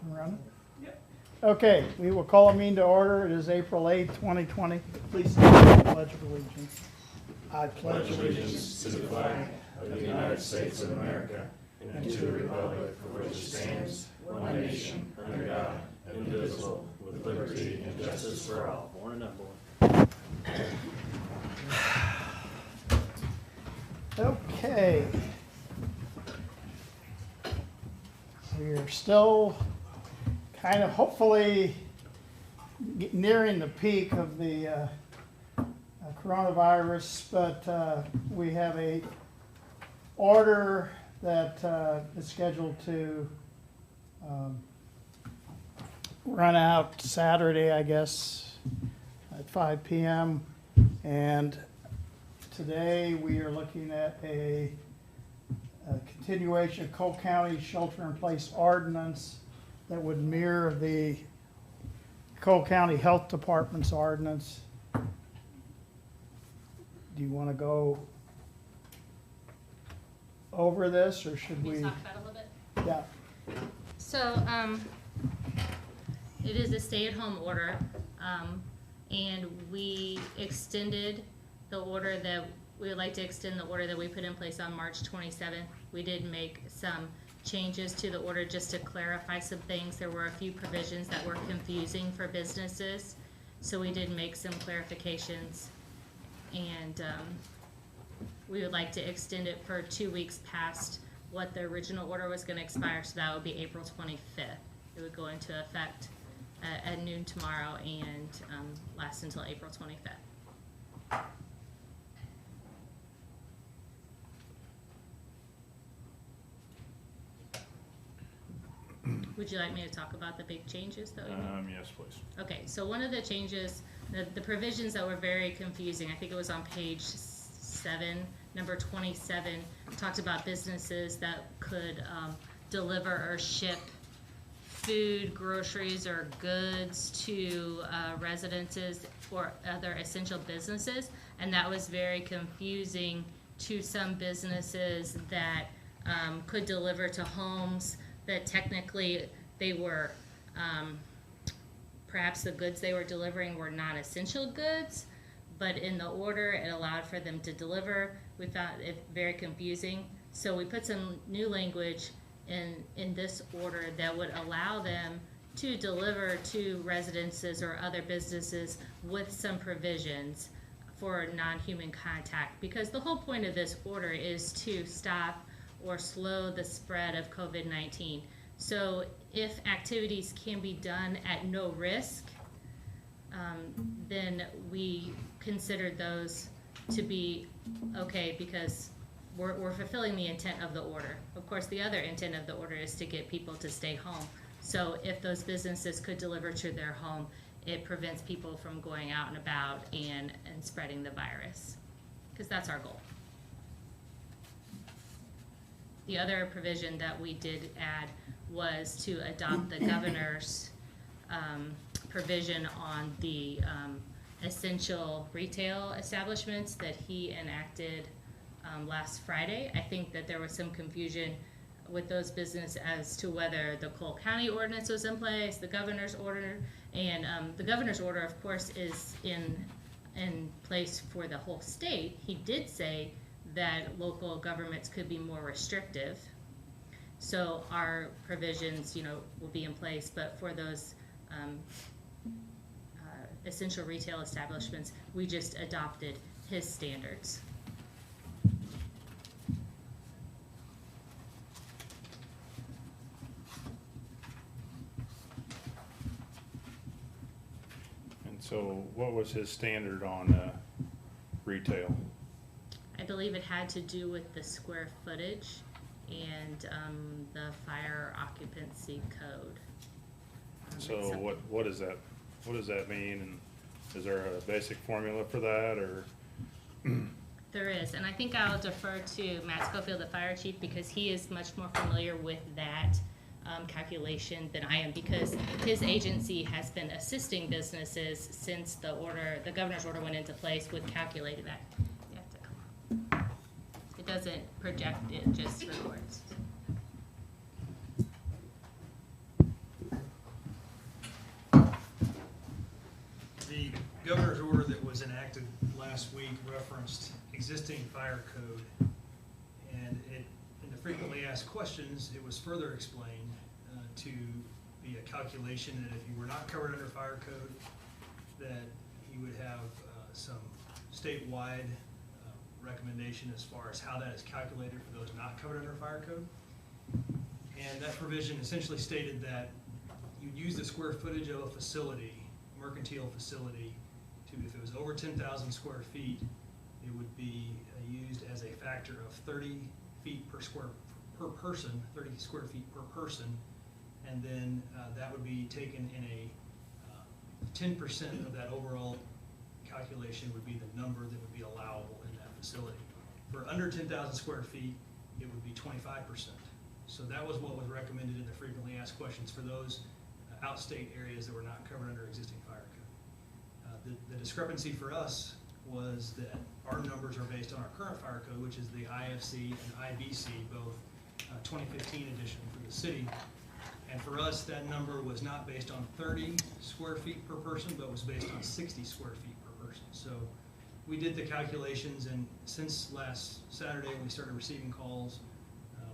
Running? Yep. Okay, we will call a meeting to order. It is April 8th, 2020. Please stand for the Pledge of Allegiance. I pledge allegiance to the flag of the United States of America and to the republic for which it stands, one nation, under God, indivisible, with liberty and justice for all. Born and unborn. Okay. We are still kind of hopefully nearing the peak of the coronavirus, but we have a order that is scheduled to run out Saturday, I guess, at 5 p.m. And today we are looking at a continuation of Cole County shelter-in-place ordinance that would mirror the Cole County Health Department's ordinance. Do you want to go over this, or should Can we? you talk about it a little bit? Yeah. So, it is a stay-at-home order, and we extended the order that, we would like to extend the order that we put in place on March 27th. We did make some changes to the order just to clarify some things. There were a few provisions that were confusing for businesses, so we did make some clarifications. And we would like to extend it for 2 weeks past what the original order was gonna expire, so that would be April 25th. It would go into effect at noon tomorrow and last until April 25th. Would you like me to talk about the big changes that we made? Yes, please. Okay, so one of the changes, the provisions that were very confusing, I think it was on page 7, number 27, talked about businesses that could deliver or ship food, groceries, or goods to residences or other essential businesses, and that was very confusing to some businesses that could deliver to homes that technically they were, perhaps the goods they were delivering were non-essential goods, but in the order it allowed for them to deliver. We found it very confusing, so we put some new language in this order that would allow them to deliver to residences or other businesses with some provisions for non-human contact, because the whole point of this order is to stop or slow the spread of COVID-19. So if activities can be done at no risk, then we consider those to be okay, because we're fulfilling the intent of the order. Of course, the other intent of the order is to get people to stay home. So if those businesses could deliver to their home, it prevents people from going out and about and spreading the virus, because that's our goal. The other provision that we did add was to adopt the governor's provision on the essential retail establishments that he enacted last Friday. I think that there was some confusion with those businesses as to whether the Cole County ordinance was in place, the governor's order, and the governor's order, of course, is in place for the whole state. He did say that local governments could be more restrictive. So our provisions, will be in place, but for those essential retail establishments, we just adopted his standards. And so what was his standard on retail? I believe it had to do with the square footage and the fire occupancy code. So it's a- what does that mean, and is there a basic formula for that, or? There is, and I think I'll defer to Matt Schofield, the fire chief, because he is much more familiar with that calculation than I am, because his agency has been assisting businesses since the governor's order went into place with calculating that. You have to come up. It doesn't project, it just records. governor's order that was enacted last week referenced existing fire code. And in the frequently asked questions, it was further explained to be a calculation that if you were not covered under fire code, that you would have some statewide recommendation as far as how that is calculated for those not covered under fire code. And that provision essentially stated that you'd use the square footage of a facility, mercantile facility, to, if it was over 10,000 square feet, it would be used as a factor of 30 feet per person, 30 square feet per person, and then that would be taken in a 10% of that overall calculation would be the number that would be allowable in that facility. For under 10,000 square feet, it would be 25%. So that was what was recommended in the frequently asked questions for those outstate areas that were not covered under existing fire code. The discrepancy for us was that our numbers are based on our current fire code, which is the IFC and IBC, both 2015 edition for the city. And for us, that number was not based on 30 square feet per person, but was based on 60 square feet per person. So we did the calculations, and since last Saturday when we started receiving calls,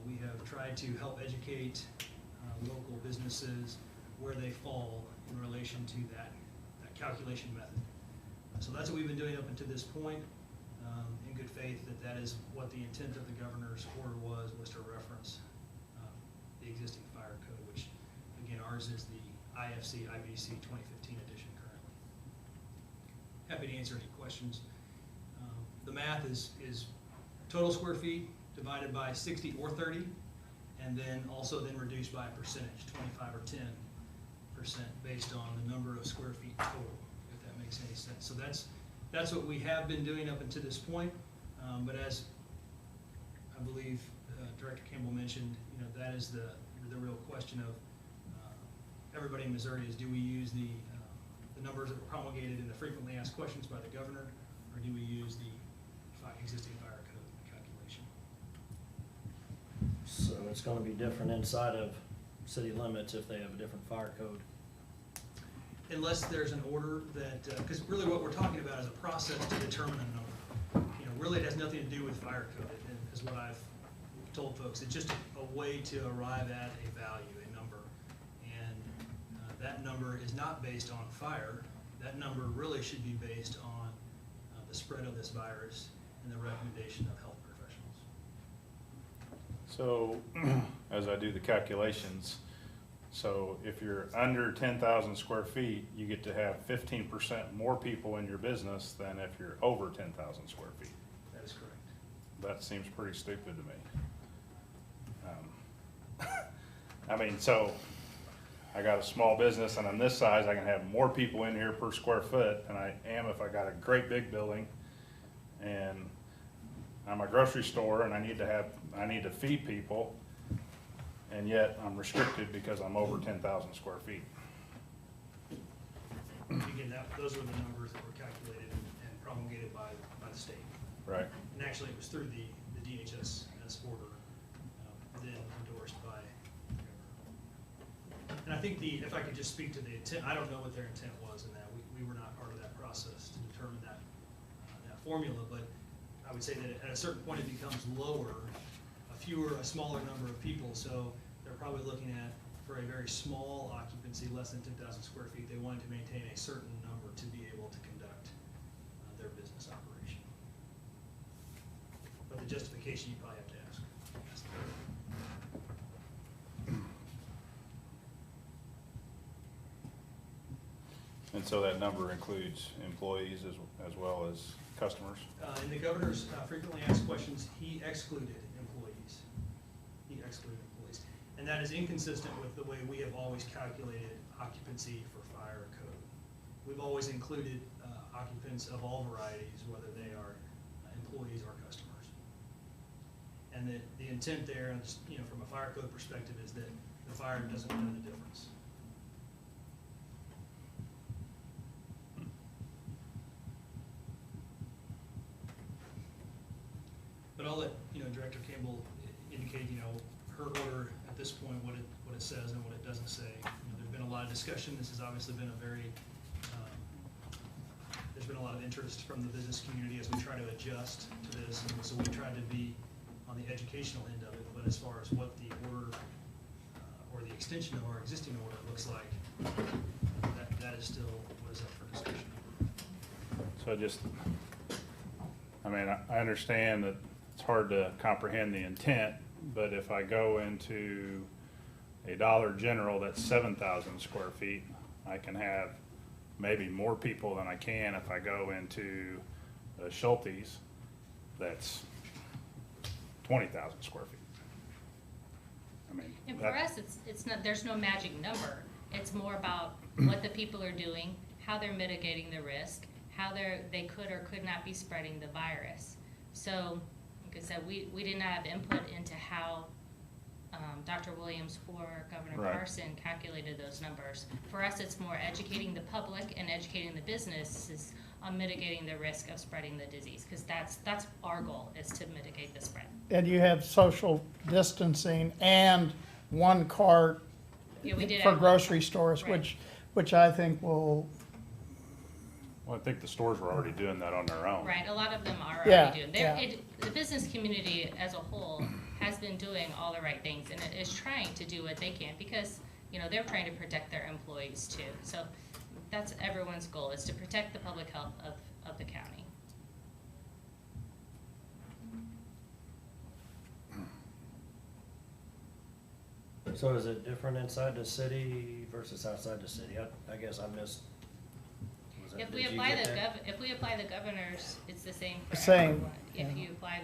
we have tried to help educate local businesses where they fall in relation to that calculation method. So that's what we've been doing up until this point, in good faith that is what the intent of the governor's order was to reference the existing fire code, which again, ours is the IFC IBC 2015 edition currently. Happy to answer any questions. The math is total square feet divided by 60 or 30, and then also then reduced by a percentage, 25 or 10%, based on the number of square feet total, if that makes any sense. So that's what we have been doing up until this point, but as I believe Director Campbell mentioned, that is the real question of everybody in Missouri is, do we use the numbers that were promulgated in the frequently asked questions by the governor, or do we use the existing fire code calculation? So it's gonna be different inside of city limits if they have a different fire code. Unless there's an order that, because really what we're talking about is a process to determine a number. Really it has nothing to do with fire code, and is what I've told folks. It's just a way to arrive at a value, a number. And that number is not based on fire. That number really should be based on the spread of this virus and the recommendation of health professionals. So, as I do the calculations, so if you're under 10,000 square feet, you get to have 15% more people in your business than if you're over 10,000 square feet. That is correct. That seems pretty stupid to me. I mean, so I got a small business and on this size, I can have more people in here per square foot than I am if I got a great big building and I'm a grocery store and I need to feed people, and yet I'm restricted because I'm over 10,000 square feet. Again, those were the numbers that were calculated and promulgated by the state. Right. And actually, it was through the DHS order, then endorsed by the governor. And I think if I could just speak to the intent, I don't know what their intent was in that. We were not part of that process to determine that formula, but I would say that at a certain point it becomes lower, a smaller number of people, so they're probably looking at, for a very small occupancy, less than 10,000 square feet, they wanted to maintain a certain number to be able to conduct their business operation. But the justification you probably have to ask. And so that number includes employees as well as customers? In the governor's frequently asked questions, he excluded employees. And that is inconsistent with the way we have always calculated occupancy for fire code. We've always included occupants of all varieties, whether they are employees or customers. And the intent there, from a fire code perspective, is that the fire doesn't know the difference. But I'll let Director Campbell indicate her order at this point, what it says and what it doesn't say. There's been a lot of discussion. This has obviously been a very there's been a lot of interest from the business community as we try to adjust to this, and so we tried to be on the educational end of it, but as far as what the order, or the extension of our existing order looks like, that is still what is up for discussion. So just, I mean, I understand that it's hard to comprehend the intent, but if I go into a Dollar General that's 7,000 square feet, I can have maybe more people than I can if I go into a Schulte's that's 20,000 square feet. I mean. And for that- us, it's not, there's no magic number. It's more about what the people are doing, how they're mitigating the risk, how they could or could not be spreading the virus. So, like I said, we did not have input into how Dr. Williams or Governor Right. Parson calculated those numbers. For us, it's more educating the public and educating the businesses on mitigating the risk of spreading the disease, because that's our goal, is to mitigate the spread. And you have social distancing and one cart Yeah, we did for have- grocery stores, Right. which I think will, Well, I think the stores were already doing that on their own. Right, a lot of them are Yeah, already doing. yeah. The business community as a whole has been doing all the right things, and it is trying to do what they can, because, you know, they're trying to protect their employees too. So that's everyone's goal, is to protect the public health of the county. So is it different inside the city versus outside the city? I guess I missed. was that- If we did you apply get the that? if we apply the governors, it's the same for Same, everyone. If yeah. you apply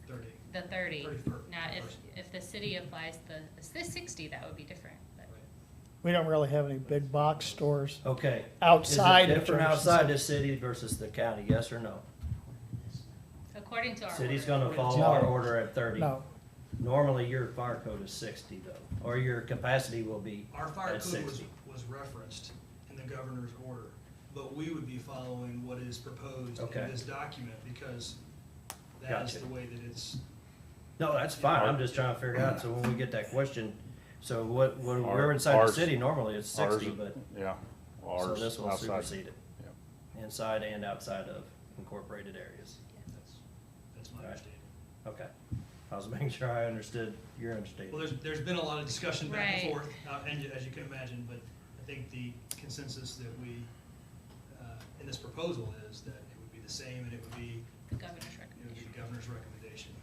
30. the 30, 31st. now if the city applies the 60, that would be different. But we don't really have any big box stores Okay. outside Is of it different Jefferson outside City. the city versus the county, yes or no? according to our City's order, gonna follow No. our order at 30. No, Normally, your fire code is 60 though, or your capacity will be Our fire at code was 60. referenced in the governor's order, but we would be following what is proposed Okay. in this document, because that is Gotcha. the way that it's, No, that's fine, I'm just trying to figure out, so when we get that question, so what, we're Our- inside the ours- normally normally it's 60, Ours- but, Yeah. Well, so ours this will outside. supersede it, Yep. inside and outside of incorporated areas. that's my Right. understanding. Okay, I was making sure I understood your understanding. Well, there's been a lot of discussion back and Right. forth, and as you can imagine, but I think the consensus that we, in this proposal is that it would be the same, and it would be the governor's the recommendation. governor's recommendation.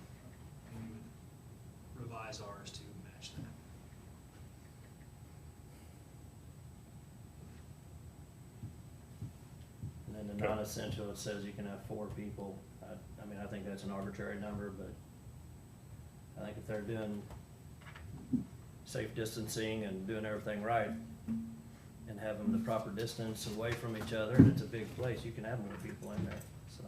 And we would revise ours to match that. And then the Okay. non-essential, it says you can have 4 people. I mean, I think that's an arbitrary number, but I think if they're doing safe distancing and doing everything right and having the proper distance away from each other, and it's a big place, you can have more people in there, so.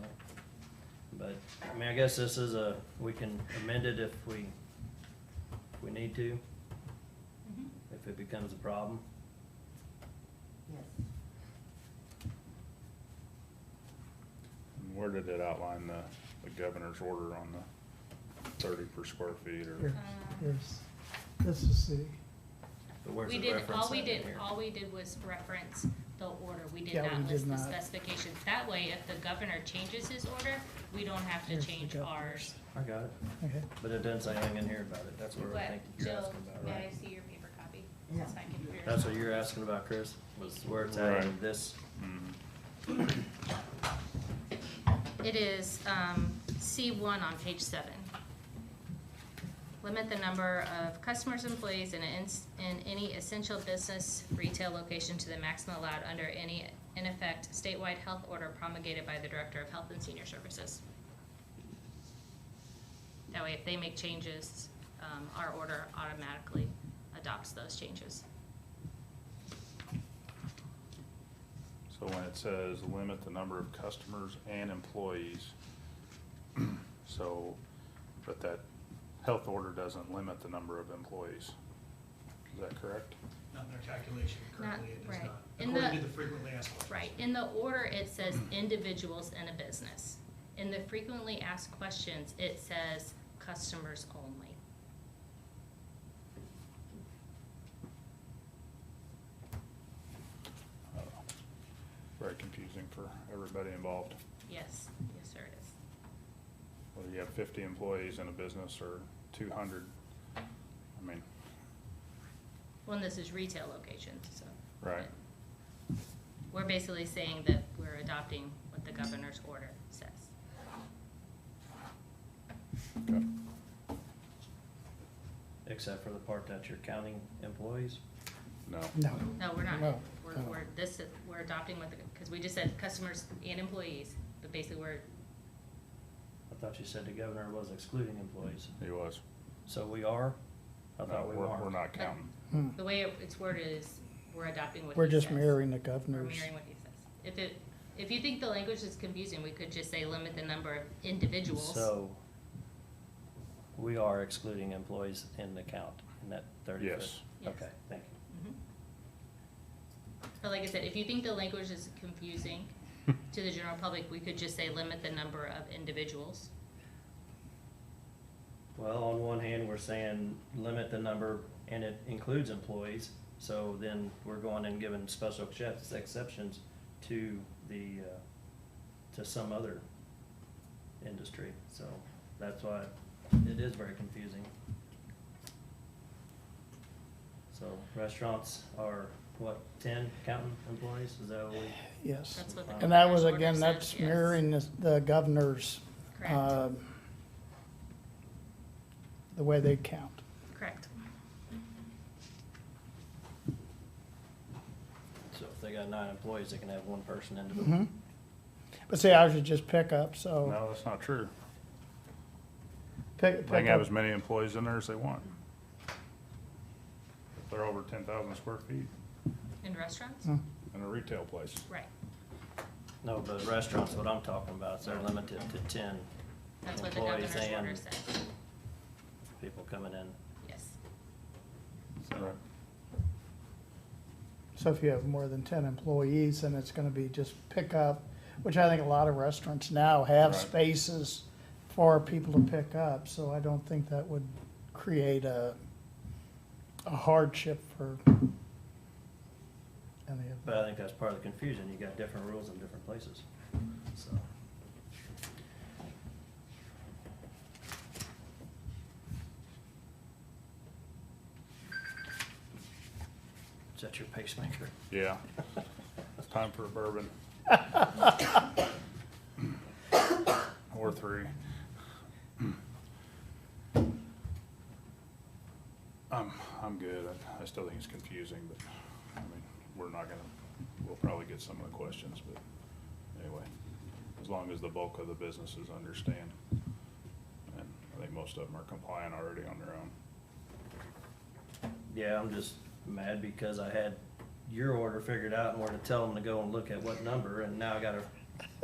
But, I mean, I guess this is we can amend it if we need to, Mhm. if it becomes a problem. And where did it outline the governor's order on the 30 per square feet or? Here. here's, this is city. But where's We the did, reference all we at in did, here? all we did was reference the order. We did Yeah, we not did list the not. specifications. That way, if the governor changes his order, we don't have to Here's the change governor's. ours. I got it. Okay. But it doesn't say anything in here about it, that's what I But think you're Jill, asking about, may I right? see your paper copy? Since my computer- That's what you're asking about, Chris, was where it's at in Right. this, Mhm. It is C1 on page 7. Limit the number of customers, employees in any essential business retail location to the maximum allowed under any, in effect, statewide health order promulgated by the Director of Health and Senior Services. That way, if they make changes, our order automatically adopts those changes. So when it says limit the number of customers and employees, so, but that health order doesn't limit the number of employees. Is that correct? Not in their calculation currently, it does right. not. In According the- to the frequently asked questions. Right, in the order, it says individuals in a business. In the frequently asked questions, it says customers only. Very confusing. confusing for everybody involved. Yes, yes, sir, it is. Whether you have 50 employees in a business or 200, I mean, Well, and this is retail locations, so. right. We're basically saying that we're adopting what the governor's order says. Okay. Except for the part that you're counting employees? No. No. No, we're not. No, We're, no. we're adopting what the, because we just said customers and employees, but basically we're, I thought you said the governor was excluding employees. He was. So we are? I No, thought we we're weren't. not counting. the way it's worded is, we're adopting what he We're just says. mirroring the We're governor's. mirroring what he says. If you think the language is confusing, we could just say limit the number of individuals. So we are excluding employees in the count, in that 30 foot? Yes. Yes. Okay, thank you. Mhm. But like I said, if you think the language is confusing to the general public, we could just say limit the number of individuals. Well, on one hand, we're saying limit the number, and it includes employees, so then we're going and giving special exceptions to the, to some other industry, so that's why it is very confusing. So restaurants are, what, 10 counting employees, is that what we? Yes. That's what the And that was, governor's order again, says, that's yes. mirroring the governor's, Correct, the way they count. correct. So if they got 9 employees, they can have one person in the Mhm. But see, ours is just pickup, so. No, that's not true. Pick They can have up- as many employees in there as they want. If they're over 10,000 square feet In restaurants? Hmm. in a retail place. Right, No, but restaurants, what I'm talking about, is they're limited to 10 that's what the employees governor's order and says, people coming in. yes. Right. So if you have more than 10 employees, then it's gonna be just pickup, which I think a lot of restaurants now have Right. spaces for people to pick up, so I don't think that would create a hardship for any of But I them. think that's part of the confusion, you got different rules in different places, so. Is that your pacemaker? Yeah. It's time for a bourbon. Or 3. I'm good. I still think it's confusing, but, I mean, we'll probably get some of the questions, but anyway, as long as the bulk of the businesses understand. And I think most of them are compliant already on their own. Yeah, I'm just mad because I had your order figured out and where to tell them to go and look at what number, and now I gotta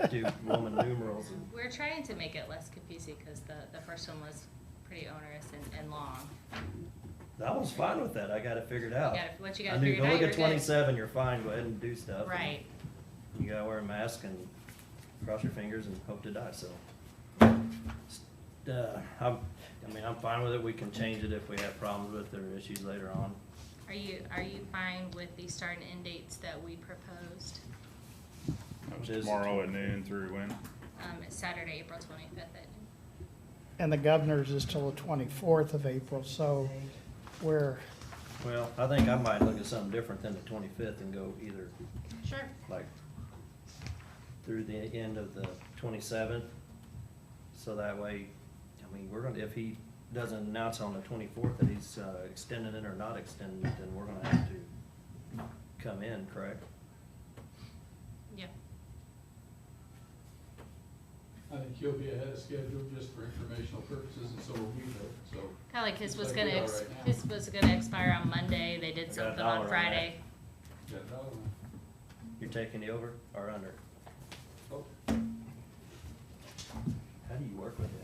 do Roman numerals and. We're trying to make it less confusing, because the first one was pretty onerous and long. I was fine with that, I got it figured out. Once you I got it knew, figured go out, look you're at good. 27, you're fine, go ahead and do stuff. and Right, You gotta wear a mask and cross your fingers and hope to die, so. I'm fine with it, we can change it if we have problems with it or issues later on. are you fine with the start and end dates that we proposed? That was It is tomorrow at noon through when? It's Saturday, April 25th at noon. And the governor's is till the 24th of April, so we're, Well, I think I might look at something different than the 25th and go either Sure. like through the end of the 27th. So that way, I mean, if he doesn't announce on the 24th that he's extending it or not extending it, then we're gonna have to come in, correct? Yeah. I think he'll be ahead of schedule just for informational purposes, and so will we, though, so. Kinda like his Just was like gonna, we are right now. his was gonna expire on Monday, they did I got a something dollar on on Friday. Yeah, that one. You're taking the over or under? Oh, How do you work with him?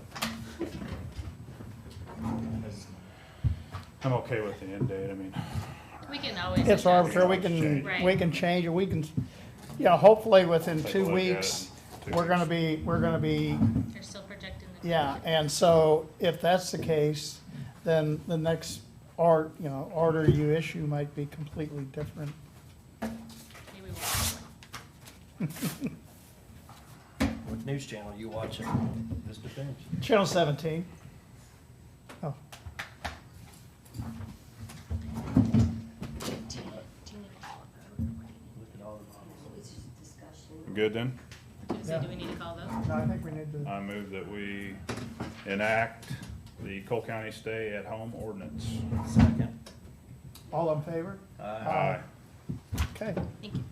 I'm okay with the end date, I mean. We can always. it's adjust. arbitrary, Right. we can change it, we can, hopefully within Take a 2 look at it weeks, in 2 we're gonna weeks. be, They're still projecting the. yeah, and so if that's the case, then the next order you issue might be completely different. Maybe we'll. What news channel you watching? Just depends. Channel 17. Oh, Look at all the models. Good then? So do we need to call vote? no, I think we need to, I move that we enact the Cole County stay-at-home ordinance. Second. all in favor? Aye. Okay, Thank you.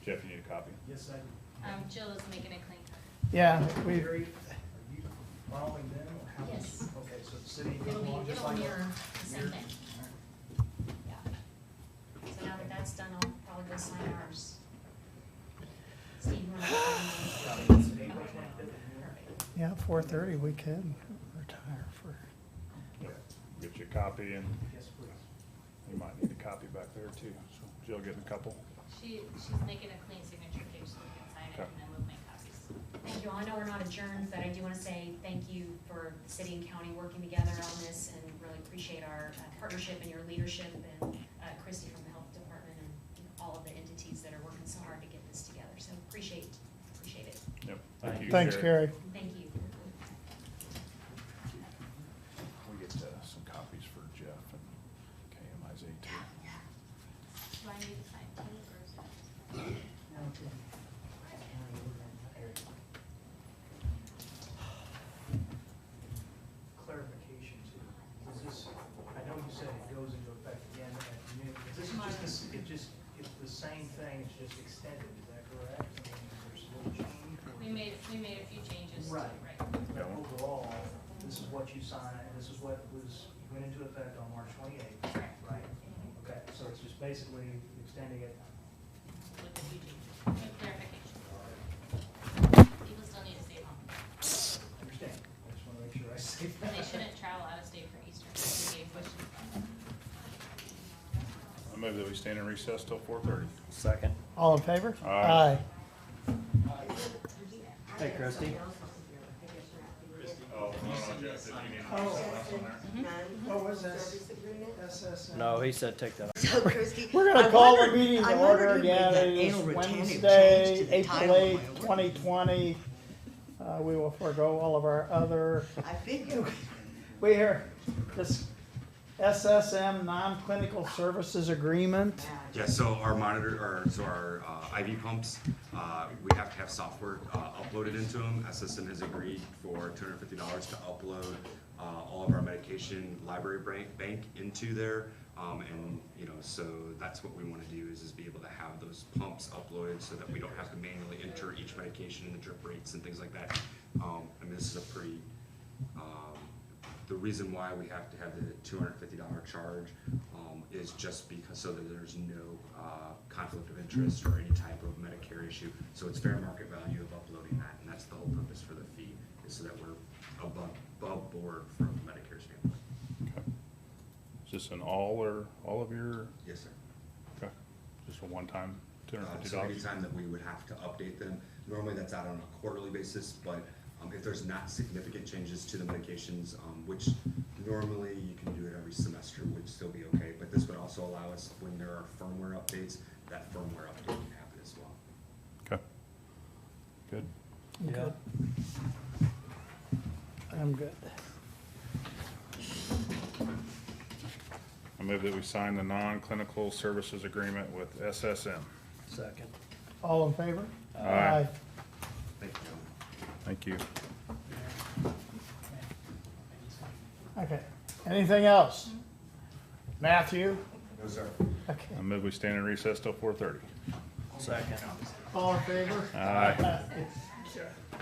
Jeff, you need a copy? Yes, I do. Jill is making a clean. yeah, we, Are you following them, or how? Yes. Okay, so the city. It'll be, just it'll like- mirror the same thing. Yeah. So now that that's done, I'll probably go sign ours. Steve, you wanna? Perfect. yeah, 4:30, we can retire for, Get you a copy, and Yes, please. you might need a copy back there too, so Jill getting a couple. She's making a clean signature page so we can sign it Okay. and then we'll make copies. Thank you all. I know we're not adjourned, but I do want to say thank you for the city and county working together on this and really appreciate our partnership and your leadership and Christy from the health department and all of the entities that are working so hard to get this together. So appreciate it. Yep. Thank you. thanks, Gary. Thank you. We get some copies for Jeff and KMIZ too. Do I need to sign two or is that? Clarification too, is this, I know you said it goes into effect again at noon, but this is it's the same thing, it's just extended, is that correct? I mean, there's a little change? or- We made a few changes. Right. Yeah. But overall, this is what you signed, this is what went into effect on March 28th, right? Okay, so it's just basically extending it. With a few changes, with clarification. People still need to stay home. Understand, I just wanna make sure I say that. And they shouldn't travel out of state for Easter. That's the big question. I move that we stand in recess till 4:30. Second. All in favor? Aye. Hey, Christie. Oh, no, Jeff, if you need What was this? SSN? No, he said take that. So, Christie, We're I gonna call the wondered- meeting I to wondered order who made again. that It is anal retentive change Wednesday, to the April title of 8th, my 2020. We will forego all of our other, I figured. we hear this SSM non-clinical services agreement. Yeah, so our IV pumps, we have to have software uploaded into them. SSM has agreed for $250 to upload all of our medication library bank into there. And, so that's what we want to do is be able to have those pumps uploaded so that we don't have to manually enter each medication and the drip rates and things like that. This is a pretty, the reason why we have to have the $250 charge is just because so that there's no conflict of interest or any type of Medicare issue. So it's fair market value of uploading that, and that's the whole purpose for the fee, is so that we're above board from a Medicare standpoint. Okay. Is this an all of your, Yes, sir. okay, just a one-time $250? So anytime that we would have to update them, normally that's out on a quarterly basis, but if there's not significant changes to the medications, which normally you can do it every semester, would still be okay, but this would also allow us, when there are firmware updates, that firmware update can happen as well. Okay. Good. Yeah. I'm good. I move that we sign the non-clinical services agreement with SSM. Second. All in favor? Aye. Thank you, gentlemen. Thank you. Okay, anything else? Matthew? No, sir. Okay, I move we stand in recess till 4:30. Second. all in favor? Aye.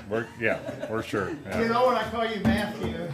We're sure. You Yeah. know when I call you Matthew.